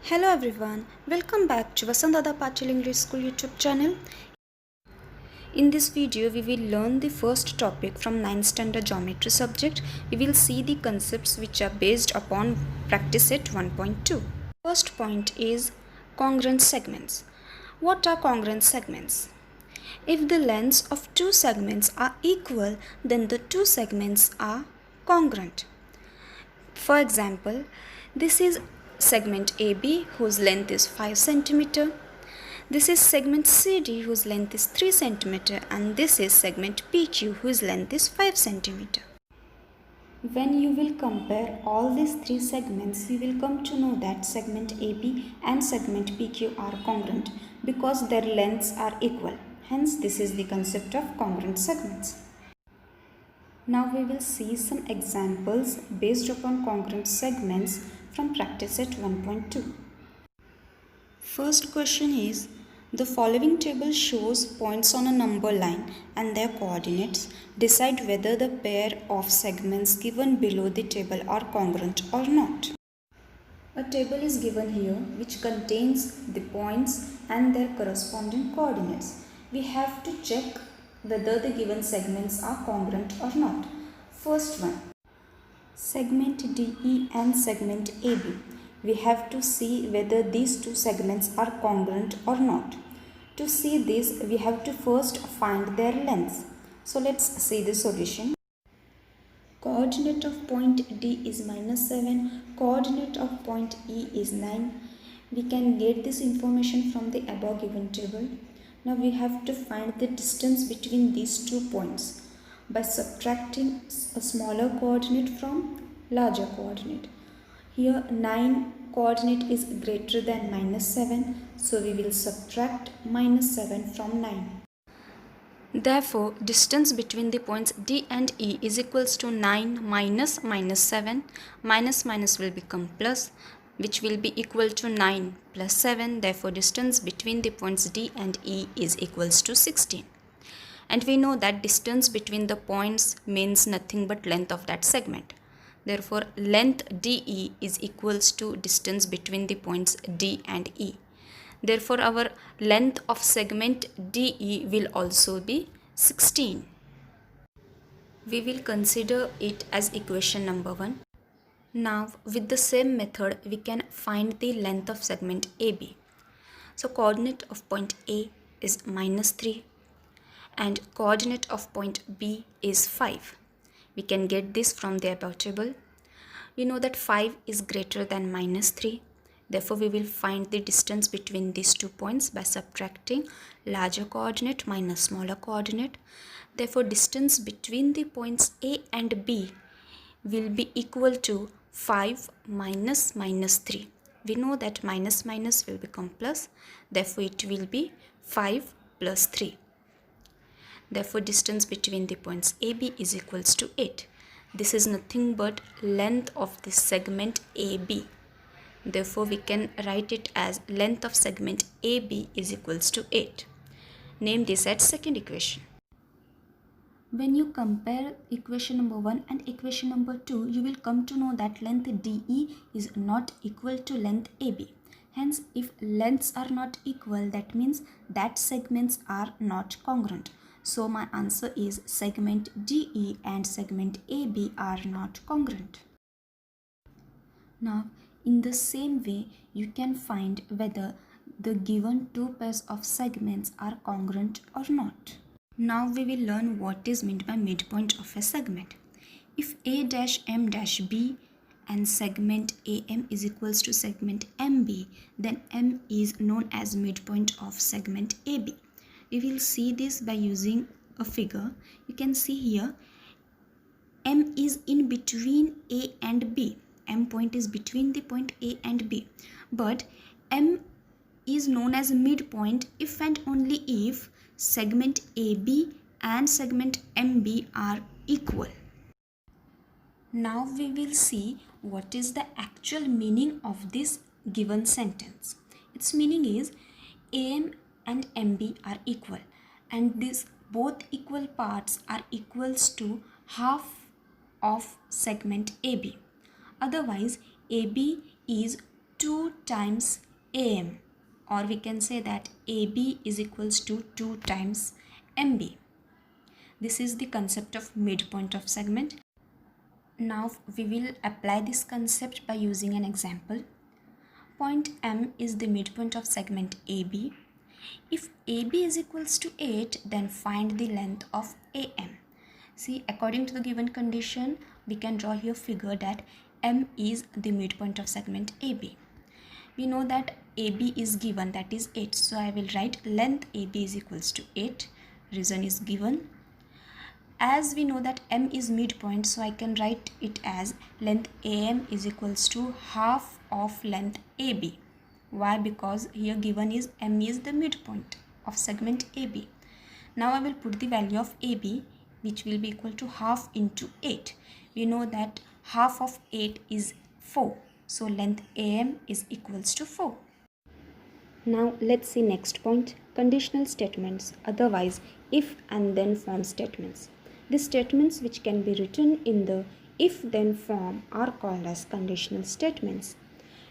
Hello everyone, welcome back to Vasandada Patil English School YouTube channel. In this video, we will learn the first topic from 9th standard geometry subject. We will see the concepts which are based upon practice set 1.2. First point is congruent segments. What are congruent segments? If the lengths of two segments are equal, then the two segments are congruent. For example, this is segment AB whose length is 5 cm. This is segment CD whose length is 3 cm, and this is segment PQ whose length is 5 cm. When you will compare all these three segments, you will come to know that segment AB and segment PQ are congruent because their lengths are equal. Hence, this is the concept of congruent segments. Now we will see some examples based upon congruent segments from practice set 1.2. First question is, the following table shows points on a number line and their coordinates. Decide whether the pair of segments given below the table are congruent or not. A table is given here which contains the points and their corresponding coordinates. We have to check whether the given segments are congruent or not. First one, segment DE and segment AB. We have to see whether these two segments are congruent or not. To see this, we have to first find their lengths. So let's see the solution. Coordinate of point D is -7, coordinate of point E is 9. We can get this information from the above given table. Now we have to find the distance between these 2 points by subtracting a smaller coordinate from larger coordinate. Here 9 coordinate is greater than -7, so we will subtract -7 from 9. Therefore, distance between the points D and E is equals to 9 minus -7. Minus will become plus, which will be equal to 9 plus 7. Therefore, distance between the points D and E is equals to 16. And we know that distance between the points means nothing but length of that segment. Therefore, length DE is equals to distance between the points D and E. Therefore, our length of segment DE will also be 16. We will consider it as equation number 1. Now, with the same method, we can find the length of segment AB. So, coordinate of point A is -3 and coordinate of point B is 5. We can get this from the above table. We know that 5 is greater than -3. Therefore, we will find the distance between these 2 points by subtracting larger coordinate minus smaller coordinate. Therefore, distance between the points A and B will be equal to 5 minus -3. We know that minus will become plus. Therefore, it will be 5 plus 3. Therefore, distance between the points AB is equals to 8. This is nothing but length of the segment AB. Therefore, we can write it as length of segment AB is equals to 8. Name this as second equation. When you compare equation number 1 and equation number 2, you will come to know that length DE is not equal to length AB. Hence, if lengths are not equal, that means that segments are not congruent. So, my answer is segment DE and segment AB are not congruent. Now, in the same way, you can find whether the given 2 pairs of segments are congruent or not. Now we will learn what is meant by midpoint of a segment. If A-M-B and segment AM is equals to segment MB, then M is known as midpoint of segment AB. We will see this by using a figure. You can see here M is in between A and B. M point is between the point A and B. But M is known as midpoint if and only if segment AB and segment MB are equal. Now we will see what is the actual meaning of this given sentence. Its meaning is AM and MB are equal, and these both equal parts are equals to half of segment AB. Otherwise, AB is 2 times AM, or we can say that AB is equals to 2 times MB. This is the concept of midpoint of segment. Now we will apply this concept by using an example. Point M is the midpoint of segment AB. If AB is equals to 8, then find the length of AM. See, according to the given condition, we can draw here figure that M is the midpoint of segment AB. We know that AB is given, that is 8. So I will write length AB is equals to 8. Reason is given. As we know that M is midpoint, so I can write it as length AM is equals to half of length AB. Why? Because here given is M is the midpoint of segment AB. Now I will put the value of AB, which will be equal to half into 8. We know that half of 8 is 4. So length AM is equals to 4. Now let's see next point, conditional statements, otherwise if and then form statements. The statements which can be written in the if then form are called as conditional statements.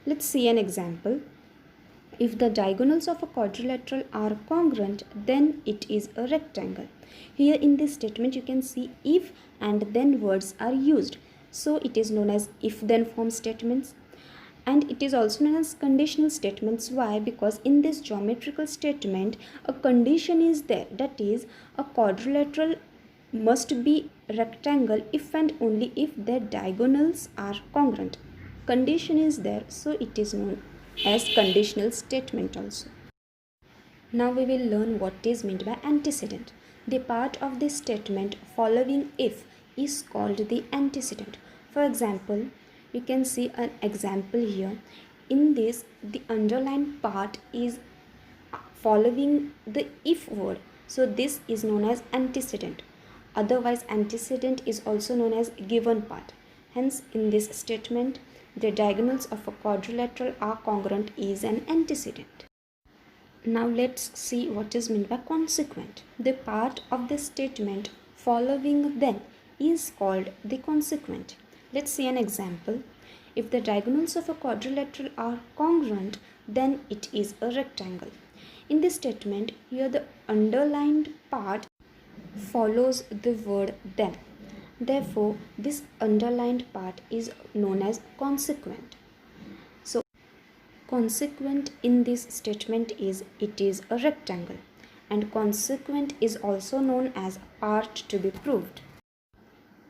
Let's see an example. If the diagonals of a quadrilateral are congruent, then it is a rectangle. Here in this statement you can see if and then words are used. So it is known as if then form statements. And it is also known as conditional statements. Why? Because in this geometrical statement a condition is there, that is a quadrilateral must be rectangle if and only if their diagonals are congruent. Condition is there, so it is known as conditional statement also. Now we will learn what is meant by antecedent. The part of this statement following if is called the antecedent. For example, you can see an example here. In this, the underlined part is following the if word, so this is known as antecedent. Otherwise, antecedent is also known as given part. Hence, in this statement, the diagonals of a quadrilateral are congruent is an antecedent. Now let's see what is meant by consequent. The part of the statement following then is called the consequent. Let's see an example. If the diagonals of a quadrilateral are congruent, then it is a rectangle. In this statement, here the underlined part follows the word then. Therefore, this underlined part is known as consequent. So, consequent in this statement is it is a rectangle, and consequent is also known as part to be proved.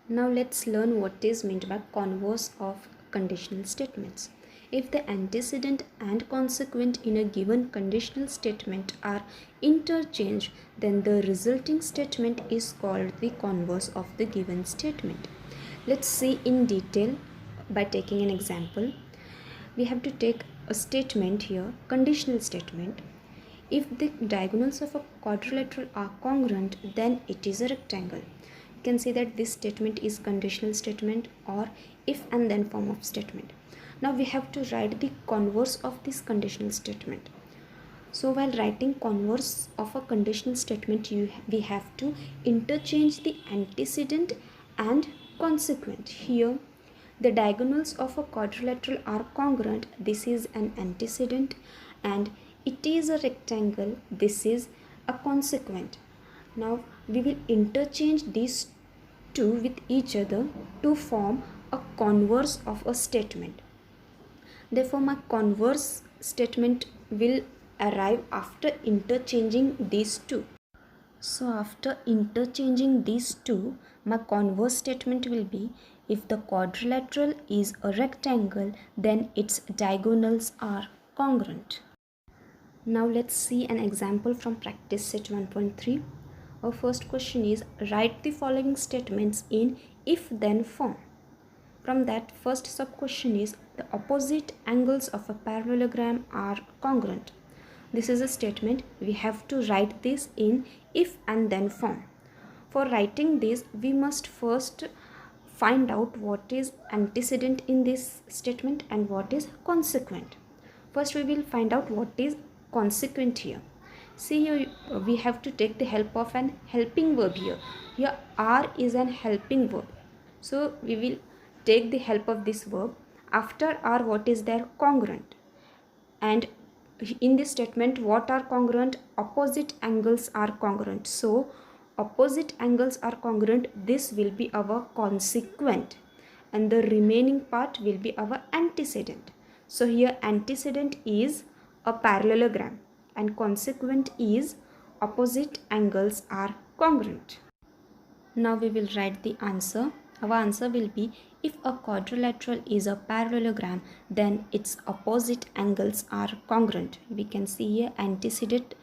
Now let's learn what is meant by converse of conditional statements. If the antecedent and consequent in a given conditional statement are interchanged, then the resulting statement is called the converse of the given statement. Let's see in detail by taking an example. We have to take a statement here, conditional statement. If the diagonals of a quadrilateral are congruent, then it is a rectangle. You can see that this statement is conditional statement or if and then form of statement. Now we have to write the converse of this conditional statement. So while writing converse of a conditional statement, we have to interchange the antecedent and consequent. Here the diagonals of a quadrilateral are congruent. This is an antecedent, and it is a rectangle. This is a consequent. Now we will interchange these two with each other to form a converse of a statement. Therefore, my converse statement will arrive after interchanging these two. So, after interchanging these two, my converse statement will be if the quadrilateral is a rectangle, then its diagonals are congruent. Now, let's see an example from practice set 1.3. Our first question is write the following statements in if-then form. From that, first sub question is the opposite angles of a parallelogram are congruent. This is a statement. We have to write this in if and then form. For writing this, we must first find out what is antecedent in this statement and what is consequent. First, we will find out what is consequent here. See here, we have to take the help of an helping verb here. Here, are is an helping verb. So, we will take the help of this verb. After are, what is there? Congruent. and in this statement what are congruent? Opposite angles are congruent. So opposite angles are congruent, this will be our consequent and the remaining part will be our antecedent. So here antecedent is a parallelogram and consequent is opposite angles are congruent. Now we will write the answer. Our answer will be, if a quadrilateral is a parallelogram, then its opposite angles are congruent. We can see here antecedent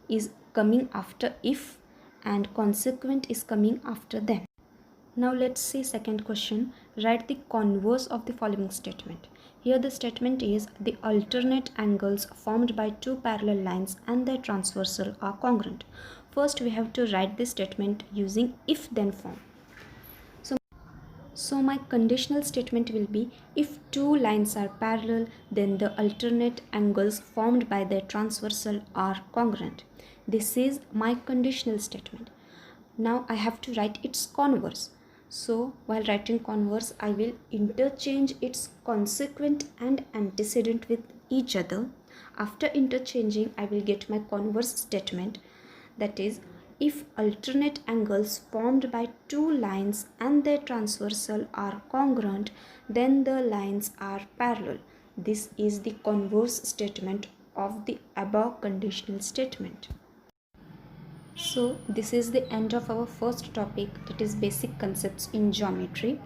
is coming after if and consequent is coming after them. Now let's see second question. Write the converse of the following statement. Here the statement is, the alternate angles formed by two parallel lines and their transversal are congruent. First we have to write this statement using if then form. So my conditional statement will be, if two lines are parallel, then the alternate angles formed by their transversal are congruent. This is my conditional statement. Now I have to write its converse. So while writing converse, I will interchange its consequent and antecedent with each other. After interchanging, I will get my converse statement, that is, if alternate angles formed by two lines and their transversal are congruent, then the lines are parallel. This is the converse statement of the above conditional statement. So this is the end of our first topic, that is basic concepts in geometry.